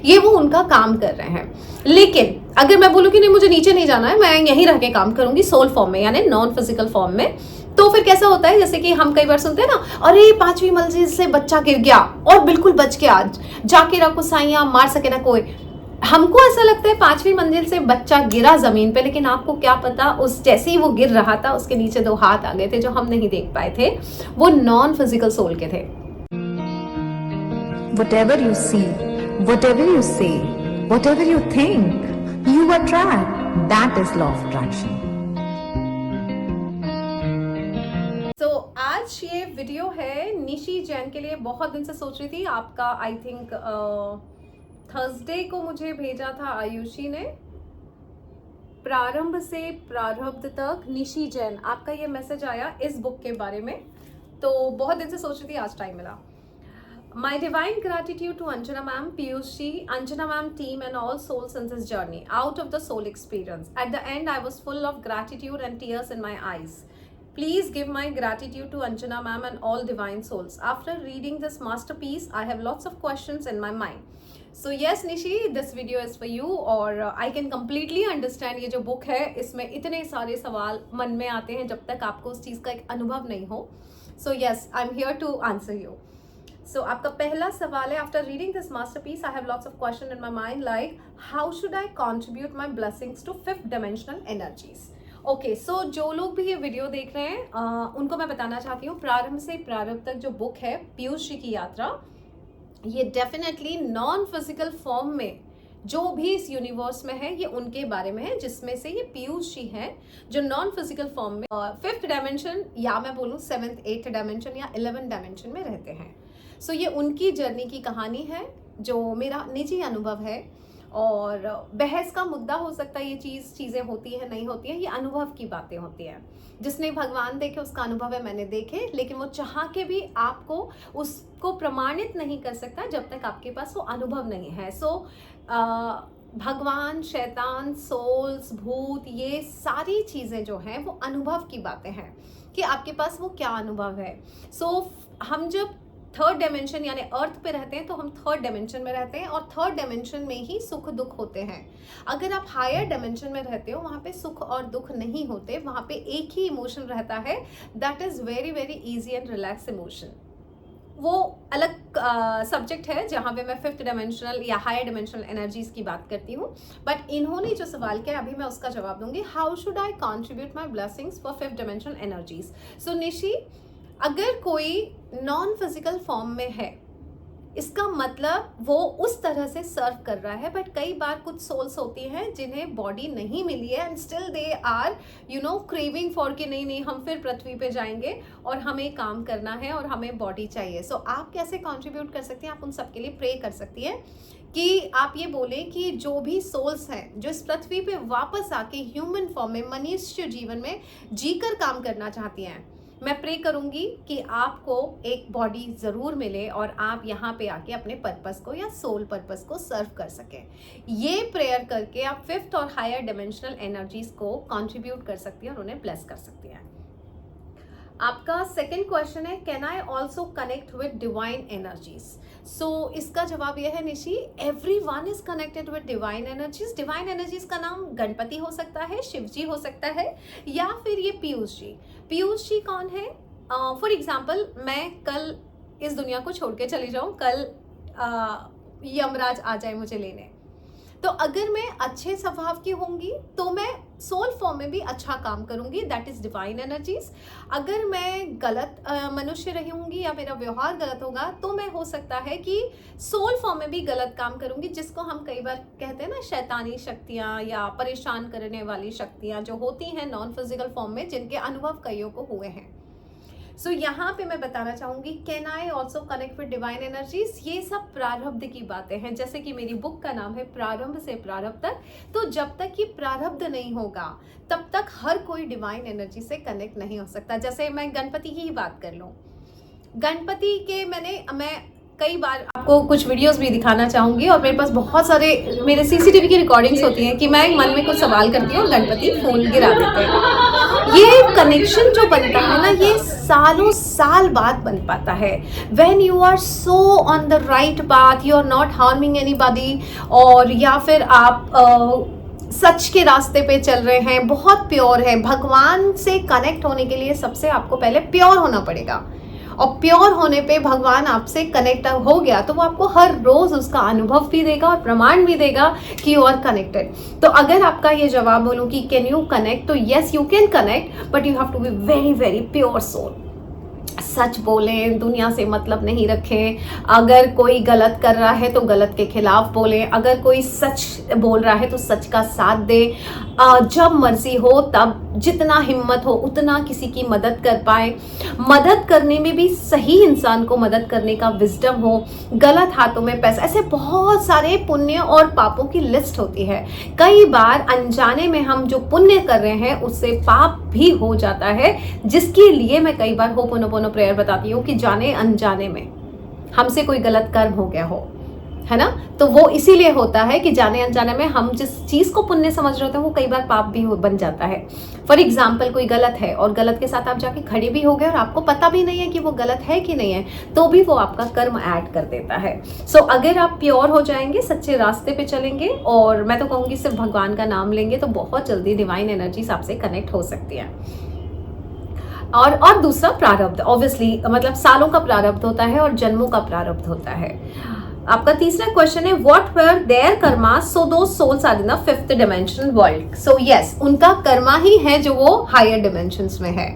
ये वो उनका काम कर रहे हैं। लेकिन अगर मैं बोलूँ कि नहीं मुझे नीचे नहीं जाना है, मैं यहीं रह के काम करूंगी सोल फॉर्म में यानी नॉन फिजिकल फॉर्म में, तो फिर कैसा होता है, जैसे कि हम कई बार सुनते हैं ना, अरे 5वीं मंजिल से बच्चा गिर गया और बिल्कुल बच गया, जाके रखो साइया, मार सके ना कोई। हमको ऐसा लगता है 5वीं मंजिल से बच्चा गिरा जमीन पे, लेकिन आपको क्या पता उस जैसे ही वो गिर रहा था उसके नीचे 2 हाथ आ गए थे जो हम नहीं देख पाए थे, वो नॉन फिजिकल सोल के थे। Whatever you see, whatever you say, whatever you think, you attract. That is law of attraction. आज ये वीडियो है निशी जैन के लिए। बहुत दिन से सोच रही थी, आपका आई थिंक थर्सडे को मुझे भेजा था आयुषी ने, प्रारंभ से प्रारब्ध तक निशी जैन, आपका ये मैसेज आया इस बुक के बारे में। तो बहुत दिन से सोच रही थी, आज टाइम मिला। My divine gratitude to Anjana ma'am, Piyush ji, Anjana ma'am team and all souls in this journey out of the soul experience. At the end, I was full of gratitude and tears in my eyes. Please give my gratitude to Anjana ma'am and all divine souls. After reading this masterpiece, I have lots of questions in my mind. So yes, Nishi, this video is for you. और I can completely understand, ये जो book है इसमें इतने सारे सवाल मन में आते हैं जब तक आपको उस चीज़ का एक अनुभव नहीं हो। So yes, I'm here to answer you. So आपका पहला सवाल है, after reading this masterpiece I have lots of question in my mind like how should I contribute my blessings to 5th dimensional energies. Okay, so जो लोग भी ये video देख रहे हैं उनको मैं बताना चाहती हूँ, प्रारंभ से प्रारंभ तक जो बुक है पीयूष जी की यात्रा, ये डेफिनेटली नॉन फिजिकल फॉर्म में जो भी इस यूनिवर्स में है ये उनके बारे में है, जिसमें से ये पीयूष जी हैं जो नॉन फिजिकल फॉर्म में 5th डायमेंशन या मैं बोलूँ 7th 8th डायमेंशन या 11th डायमेंशन में रहते हैं। सो ये उनकी जर्नी की कहानी है जो मेरा निजी अनुभव है, और बहस का मुद्दा हो सकता है, ये चीज़ें होती हैं नहीं होती हैं, ये अनुभव की बातें होती हैं। जिसने भगवान देखे उसका अनुभव है, मैंने देखे, लेकिन वो चाह के भी आपको उसको प्रमाणित नहीं कर सकता जब तक आपके पास वो अनुभव नहीं है। सो भगवान, शैतान, सोल्स, भूत, ये सारी चीज़ें जो हैं वो अनुभव की बातें हैं कि आपके पास वो क्या अनुभव है। सो हम जब 3rd डायमेंशन यानी अर्थ पे रहते हैं तो हम 3rd डायमेंशन में रहते हैं, और 3rd डायमेंशन में ही सुख दुख होते हैं। अगर आप हायर डायमेंशन में रहते हो वहाँ पे सुख और दुख नहीं होते, वहाँ पे एक ही इमोशन रहता है, that is very very easy and relax emotion. वो अलग सब्जेक्ट है जहाँ पे मैं 5th डायमेंशनल या हायर डायमेंशनल एनर्जीज की बात करती हूँ। बट इन्होंने जो सवाल किया अभी मैं उसका जवाब दूंगी, how should I contribute my blessings for 5th dimensional energies. So Nishi, अगर कोई नॉन फिजिकल फॉर्म में है, इसका मतलब वो उस तरह से सर्व कर रहा है। बट कई बार कुछ सोल्स होती हैं जिन्हें बॉडी नहीं मिली है and still they are craving for कि नहीं हम फिर पृथ्वी पे जाएंगे और हमें काम करना है और हमें बॉडी चाहिए। सो आप कैसे कंट्रीब्यूट कर सकती हैं? आप उन सबके लिए प्रे कर सकती हैं कि आप ये बोलें कि जो भी सोल्स हैं जो इस पृथ्वी पे वापस आके ह्यूमन फॉर्म में मनुष्य जीवन में जीकर काम करना चाहती हैं, मैं प्रे करूंगी कि आपको एक बॉडी ज़रूर मिले और आप यहाँ पे आके अपने पर्पस को या सोल पर्पस को सर्व कर सकें। ये प्रेयर करके आप 5th और हायर डायमेंशनल एनर्जीज को कंट्रीब्यूट कर सकती हैं और उन्हें ब्लेस कर सकती हैं। आपका सेकंड क्वेश्चन है, can I also connect with divine energies. So इसका जवाब यह है Nishi, everyone is connected with divine energies. Divine energies का नाम गणपति हो सकता है, शिव जी हो सकता है, या फिर ये पीयूष जी। पीयूष जी कौन है? फॉर एग्जाम्पल, मैं कल इस दुनिया को छोड़ के चली जाऊँ, कल यमराज आ जाए मुझे लेने, तो अगर मैं अच्छे स्वभाव की होंगी तो मैं सोल फॉर्म में भी अच्छा काम करूंगी, दैट इज डिवाइन एनर्जीज। अगर मैं गलत मनुष्य रही होंगी या मेरा व्यवहार गलत होगा तो मैं हो सकता है कि सोल फॉर्म में भी गलत काम करूंगी, जिसको हम कई बार कहते हैं ना शैतानी शक्तियां या परेशान करने वाली शक्तियां जो होती हैं नॉन फिजिकल फॉर्म में, जिनके अनुभव कईयों को हुए हैं। सो यहाँ पे मैं बताना चाहूंगी, can I also connect with divine energies. ये सब प्रारब्ध की बातें हैं, जैसे कि मेरी बुक का नाम है प्रारंभ से प्रारब्ध तक। तो जब तक ये प्रारब्ध नहीं होगा तब तक हर कोई डिवाइन एनर्जी से कनेक्ट नहीं हो सकता। जैसे मैं गणपति की ही बात कर लूँ, गणपति के मैं कई बार आपको कुछ वीडियोस भी दिखाना चाहूंगी, और मेरे पास बहुत सारे मेरे सीसीटीवी की रिकॉर्डिंग्स होती हैं कि मैं मन में कुछ सवाल करती हूँ और गणपति फूल गिरा देते हैं। ये कनेक्शन जो बनता है ना, ये सालों साल बाद बन पाता है। When you are so on the right path, you are not harming anybody, और या फिर आप सच के रास्ते पे चल रहे हैं, बहुत प्योर है। भगवान से कनेक्ट होने के लिए सबसे आपको पहले प्योर होना पड़ेगा, और प्योर होने पे भगवान आपसे कनेक्ट हो गया तो वो आपको हर रोज उसका अनुभव भी देगा और प्रमाण भी देगा कि यू आर कनेक्टेड। तो अगर आपका ये जवाब बोलूं कि कैन यू कनेक्ट, तो yes you can connect, but you have to be very very pure soul. सच बोलें, दुनिया से मतलब नहीं रखें। अगर कोई गलत कर रहा है तो गलत के खिलाफ बोलें, अगर कोई सच बोल रहा है तो सच का साथ दें। जब मर्जी हो तब, जितना हिम्मत हो उतना किसी की मदद कर पाए। मदद करने में भी सही इंसान को मदद करने का विजडम हो। गलत हाथों में पैसा, ऐसे बहुत सारे पुण्य और पापों की लिस्ट होती है। कई बार अनजाने में हम जो पुण्य कर रहे हैं उससे पाप भी हो जाता है, जिसके लिए मैं कई बार होपोनोपोनो प्रेयर बताती हूँ कि जाने अनजाने में हमसे कोई गलत कर्म हो गया हो, है ना। तो वो इसीलिए होता है कि जाने अनजाने में हम जिस चीज को पुण्य समझ रहे होते हैं वो कई बार पाप भी बन जाता है। फॉर एग्जाम्पल, कोई गलत है और गलत के साथ आप जाके खड़े भी हो गए और आपको पता भी नहीं है कि वो गलत है कि नहीं है, तो भी वो आपका कर्म ऐड कर देता है। सो अगर आप प्योर हो जाएंगे, सच्चे रास्ते पे चलेंगे, और मैं तो कहूंगी सिर्फ भगवान का नाम लेंगे, तो बहुत जल्दी डिवाइन एनर्जीज आपसे कनेक्ट हो सकती है। और दूसरा प्रारब्ध, ऑब्वियसली मतलब सालों का प्रारब्ध होता है और जन्मों का प्रारब्ध होता है। आपका तीसरा क्वेश्चन है what were their karma so दो souls are in the fifth dimensional world. So yes, उनका कर्मा ही है जो वो हायर डिमेंशंस में है।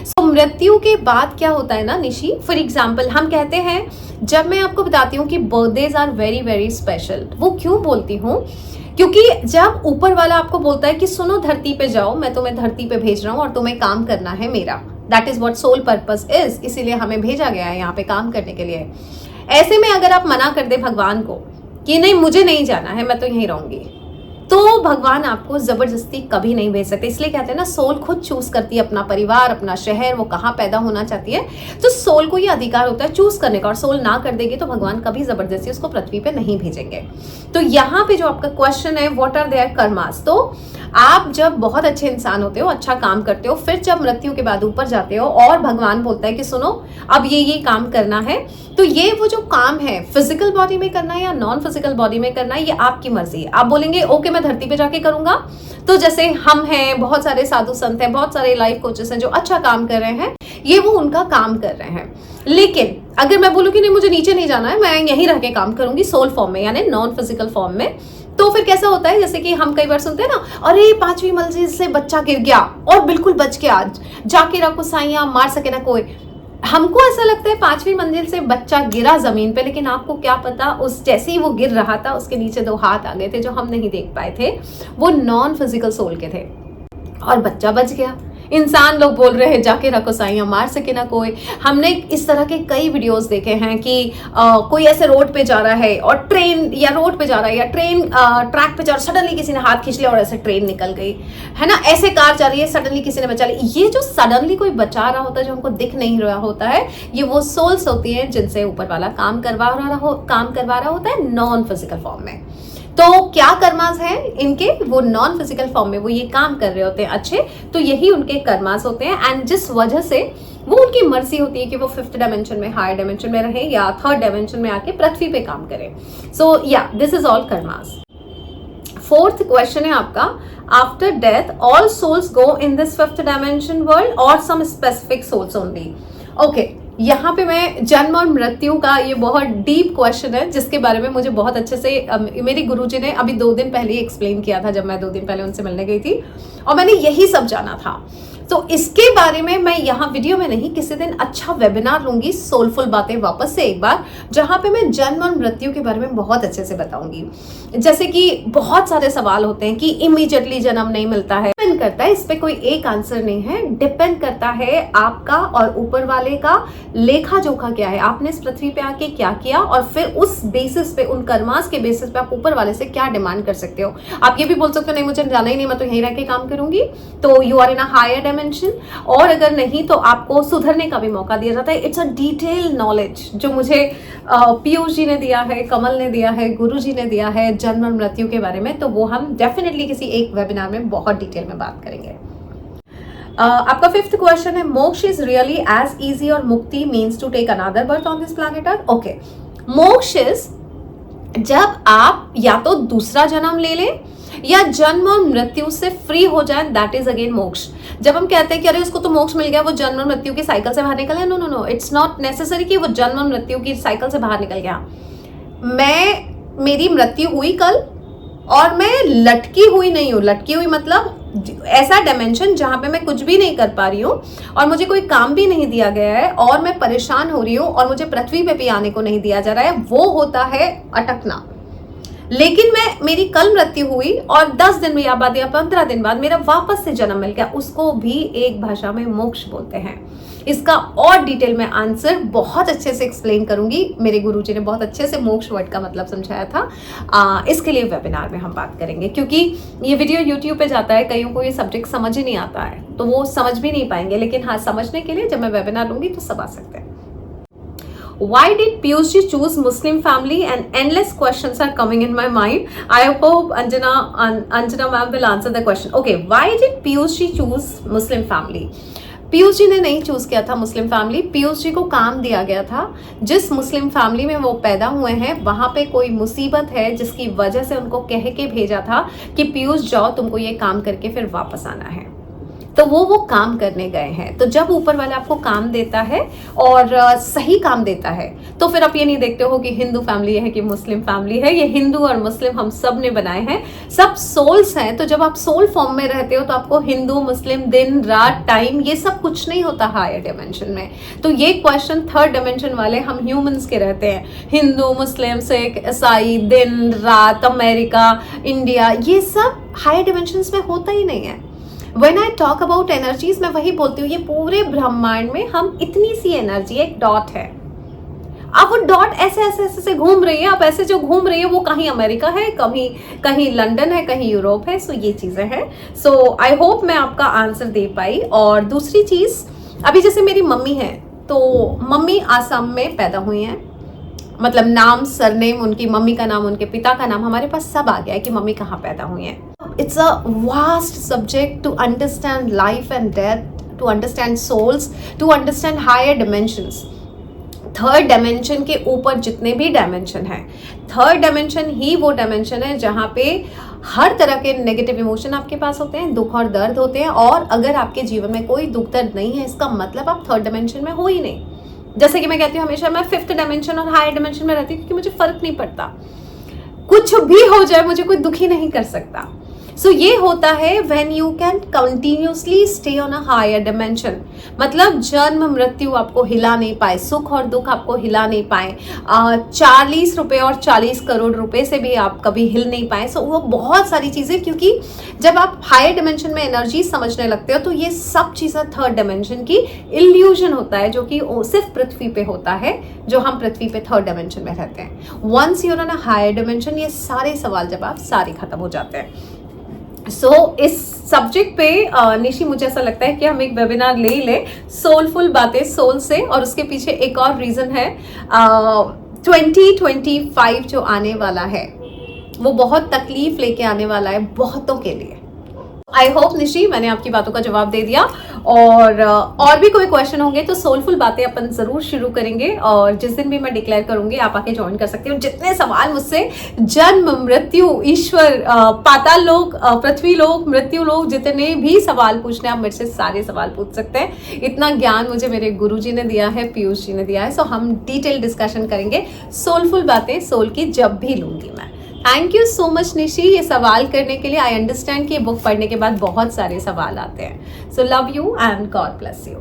सो मृत्यु के बाद क्या होता है ना निशी, फॉर एग्जाम्पल हम कहते हैं, जब मैं आपको बताती हूँ कि birthdays are very very special, वो क्यों बोलती हूँ, क्योंकि जब ऊपर वाला आपको बोलता है कि सुनो धरती पे जाओ, मैं तुम्हें धरती पे भेज रहा हूँ और तुम्हें काम करना है मेरा, that is what soul purpose is, इसीलिए हमें भेजा गया है यहाँ पे काम करने के लिए। ऐसे में अगर आप मना कर दे भगवान को कि नहीं मुझे नहीं जाना है, मैं तो यहीं रहूंगी, तो भगवान आपको जबरदस्ती कभी नहीं भेज सकते। इसलिए कहते हैं ना, सोल खुद चूज करती है अपना परिवार, अपना शहर, वो कहाँ पैदा होना चाहती है। तो सोल को ये अधिकार होता है चूज करने का, और सोल ना कर देगी तो भगवान कभी जबरदस्ती उसको पृथ्वी पे नहीं भेजेंगे। तो यहाँ पे जो आपका क्वेश्चन है व्हाट आर देयर कर्मास, तो आप जब बहुत अच्छे इंसान होते हो, अच्छा काम करते हो, फिर जब मृत्यु के बाद ऊपर जाते हो और भगवान बोलता है कि सुनो अब ये काम करना है, तो ये वो जो काम है फिजिकल बॉडी में करना है या नॉन फिजिकल बॉडी में करना है, ये आपकी मर्जी है। आप बोलेंगे ओके मैं धरती पे जाके करूंगा, तो जैसे हम हैं, बहुत सारे साधु संत हैं, बहुत सारे लाइफ कोचेस हैं जो अच्छा काम कर रहे हैं, ये वो उनका काम कर रहे हैं। लेकिन अगर मैं बोलूँ कि नहीं मुझे नीचे नहीं जाना है, मैं यहीं रह के काम करूंगी सोल फॉर्म में यानी नॉन फिजिकल फॉर्म में, तो फिर कैसा होता है, जैसे कि हम कई बार सुनते हैं ना, अरे 5वीं मंजिल से बच्चा गिर गया और बिल्कुल बच गया, जाके रखो साइयां, मार सके ना कोई। हमको ऐसा लगता है 5वीं मंजिल से बच्चा गिरा जमीन पे, लेकिन आपको क्या पता उस जैसे ही वो गिर रहा था उसके नीचे 2 हाथ आ गए थे जो हम नहीं देख पाए थे, वो नॉन फिजिकल सोल के थे और बच्चा बच गया। इंसान लोग बोल रहे हैं जाके रखो साइयां, मार सके ना कोई। हमने इस तरह के कई वीडियोस देखे हैं कि कोई ऐसे रोड पे जा रहा है और ट्रेन, या रोड पे जा रहा है या ट्रेन ट्रैक पे जा रहा है, सडनली किसी ने हाथ खींच लिया और ऐसे ट्रेन निकल गई, है ना। ऐसे कार जा रही है, सडनली किसी ने बचा लिया। ये जो सडनली कोई बचा रहा होता है, जो हमको दिख नहीं रहा होता है, ये वो सोल्स होती हैं जिनसे ऊपर वाला काम करवा रहा होता है नॉन फिजिकल फॉर्म में। तो क्या कर्मास हैं इनके, वो नॉन फिजिकल फॉर्म में वो ये काम कर रहे होते हैं अच्छे, तो यही उनके कर्मास होते हैं। एंड जिस वजह से वो उनकी मर्जी होती है कि वो 5th डायमेंशन में, हायर डायमेंशन में रहे या 3rd डायमेंशन में आके पृथ्वी पे काम करें। सो या this is all karmas. 4th question है आपका, after death all souls go in this 5th dimension world और some specific souls only. Okay, यहाँ पे मैं जन्म और मृत्यु का, ये बहुत डीप क्वेश्चन है जिसके बारे में मुझे बहुत अच्छे से मेरी गुरुजी ने अभी 2 दिन पहले ही एक्सप्लेन किया था, जब मैं 2 दिन पहले उनसे मिलने गई थी और मैंने यही सब जाना था। तो इसके बारे में मैं यहाँ वीडियो में नहीं, किसी दिन अच्छा वेबिनार लूंगी, सोलफुल बातें वापस से एक बार, जहाँ पे मैं जन्म और मृत्यु के बारे में बहुत अच्छे से बताऊंगी। जैसे कि बहुत सारे सवाल होते हैं कि इमीडिएटली जन्म नहीं मिलता है, डिपेंड करता है, इस पे कोई एक आंसर नहीं है, डिपेंड करता है आपका और ऊपर वाले का लेखा जोखा क्या है, आपने इस पृथ्वी पे आके क्या किया, और फिर उस बेसिस पे, उन कर्मास के बेसिस पे आप ऊपर वाले से क्या डिमांड कर सकते हो। आप ये भी बोल सकते हो नहीं मुझे जाना ही नहीं, मैं तो यहीं रह के काम करूंगी, तो you are in a higher dimension. और अगर नहीं तो आपको सुधरने का भी मौका दिया जाता है। इट्स अ डिटेल नॉलेज जो मुझे पीयूष जी ने दिया है, कमल ने दिया है, गुरु जी ने दिया है जन्म और मृत्यु के बारे में, तो वो हम डेफिनेटली किसी एक वेबिनार में बहुत डिटेल में बात करेंगे। आपका 5th क्वेश्चन है, मोक्ष इज रियली एज इजी और मुक्ति means to take another birth on this planet earth? Okay, moksha is जब आप या तो दूसरा जन्म ले लें या जन्म और मृत्यु से फ्री हो जाए, दैट इज अगेन मोक्ष। जब हम कहते हैं कि अरे उसको तो मोक्ष मिल गया, वो जन्म और मृत्यु की साइकिल से बाहर निकल गया, no no no, it's not necessary कि वो जन्म और मृत्यु की साइकिल से बाहर निकल गया। मेरी मृत्यु हुई कल और मैं लटकी हुई नहीं हूं। लटकी हुई मतलब ऐसा डायमेंशन जहां पे मैं कुछ भी नहीं कर पा रही हूँ और मुझे कोई काम भी नहीं दिया गया है और मैं परेशान हो रही हूँ और मुझे पृथ्वी पे भी आने को नहीं दिया जा रहा है, वो होता है अटकना। लेकिन मेरी कल मृत्यु हुई और 10 दिन या बाद या 15 दिन बाद मेरा वापस से जन्म मिल गया, उसको भी एक भाषा में मोक्ष बोलते हैं। इसका और डिटेल में आंसर बहुत अच्छे से एक्सप्लेन करूंगी। मेरे गुरुजी ने बहुत अच्छे से मोक्ष वर्ड का मतलब समझाया था। इसके लिए वेबिनार में हम बात करेंगे, क्योंकि ये वीडियो यूट्यूब पे जाता है, कईयों को ये सब्जेक्ट समझ ही नहीं आता है तो वो समझ भी नहीं पाएंगे, लेकिन हाँ, समझने के लिए जब मैं वेबिनार लूंगी तो सब आ सकते हैं। Why did Piyush ji choose Muslim family? And endless questions are coming in my mind. I hope Anjana ma'am will answer the question. Okay, why did Piyush ji choose Muslim family? Piyush ji ने नहीं choose किया था Muslim family. Piyush ji को काम दिया गया था, जिस मुस्लिम फैमिली में वो पैदा हुए हैं वहां पे कोई मुसीबत है जिसकी वजह से उनको कह के भेजा था कि पीयूष जाओ, तुमको ये काम करके फिर वापस आना है। तो वो काम करने गए हैं। तो जब ऊपर वाला आपको काम देता है और सही काम देता है तो फिर आप ये नहीं देखते हो कि हिंदू फैमिली है कि मुस्लिम फैमिली है। ये हिंदू और मुस्लिम हम सब ने बनाए हैं, सब सोल्स हैं। तो जब आप सोल फॉर्म में रहते हो तो आपको हिंदू मुस्लिम, दिन रात, टाइम, ये सब कुछ नहीं होता हायर डायमेंशन में। तो ये क्वेश्चन 3rd डायमेंशन वाले हम ह्यूमंस के रहते हैं, हिंदू, मुस्लिम, सिख, ईसाई, दिन रात, अमेरिका, इंडिया, ये सब हायर डायमेंशंस में होता ही नहीं है। When I talk about energies, मैं वही बोलती हूँ, ये पूरे ब्रह्मांड में हम इतनी सी एनर्जी, एक डॉट है। अब वो डॉट ऐसे ऐसे ऐसे से घूम रही है। अब ऐसे जो घूम रही है वो कहीं अमेरिका है, कहीं लंदन है, कहीं यूरोप है। सो ये चीजें हैं। सो आई होप मैं आपका आंसर दे पाई। और दूसरी चीज, अभी जैसे मेरी मम्मी है, तो मम्मी आसाम में पैदा हुई हैं, मतलब नाम, सरनेम, उनकी मम्मी का नाम, उनके पिता का नाम, हमारे पास सब आ गया है कि मम्मी कहाँ पैदा हुई हैं। It's a vast subject to understand life and death, to understand souls, to understand higher dimensions. 3rd dimension के ऊपर जितने भी डायमेंशन हैं, 3rd डायमेंशन ही वो डायमेंशन है जहाँ पे हर तरह के नेगेटिव इमोशन आपके पास होते हैं, दुख और दर्द होते हैं। और अगर आपके जीवन में कोई दुख दर्द नहीं है, इसका मतलब आप 3rd डायमेंशन में हो ही नहीं। जैसे कि मैं कहती हूँ हमेशा, मैं 5th डायमेंशन और हायर डायमेंशन में रहती हूँ, क्योंकि मुझे फर्क नहीं पड़ता, कुछ भी हो जाए मुझे कोई दुखी नहीं कर सकता। सो ये होता है when you can continuously stay on a higher dimension, मतलब जन्म मृत्यु आपको हिला नहीं पाए, सुख और दुख आपको हिला नहीं पाए, 40 रुपए और 40 करोड़ रुपए से भी आप कभी हिल नहीं पाए। सो वो बहुत सारी चीजें, क्योंकि जब आप हायर डिमेंशन में एनर्जी समझने लगते हो तो ये सब चीजें 3rd डायमेंशन की इल्यूजन होता है, जो कि सिर्फ पृथ्वी पे होता है, जो हम पृथ्वी पे 3rd डायमेंशन में रहते हैं। Once you're on a higher dimension, ये सारे सवाल जवाब सारे खत्म हो जाते हैं। सो इस सब्जेक्ट पे निशी, मुझे ऐसा लगता है कि हम एक वेबिनार ले लें, सोलफुल बातें सोल से। और उसके पीछे एक और रीजन है, 2025 जो आने वाला है वो बहुत तकलीफ लेके आने वाला है बहुतों के लिए। आई होप निशी मैंने आपकी बातों का जवाब दे दिया। और भी कोई क्वेश्चन होंगे तो सोलफुल बातें अपन जरूर शुरू करेंगे, और जिस दिन भी मैं डिक्लेयर करूंगी आप आके ज्वाइन कर सकते हो। जितने सवाल मुझसे जन्म, मृत्यु, ईश्वर, पाताल लोक, पृथ्वी लोक, मृत्यु लोक, जितने भी सवाल पूछने आप मेरे से सारे सवाल पूछ सकते हैं। इतना ज्ञान मुझे मेरे गुरुजी ने दिया है, पीयूष जी ने दिया है। सो हम डिटेल डिस्कशन करेंगे सोलफुल बातें सोल की जब भी लूंगी मैं। Thank you so much Nishi ये सवाल करने के लिए। आई अंडरस्टैंड कि ये बुक पढ़ने के बाद बहुत सारे सवाल आते हैं। So love you and God bless you.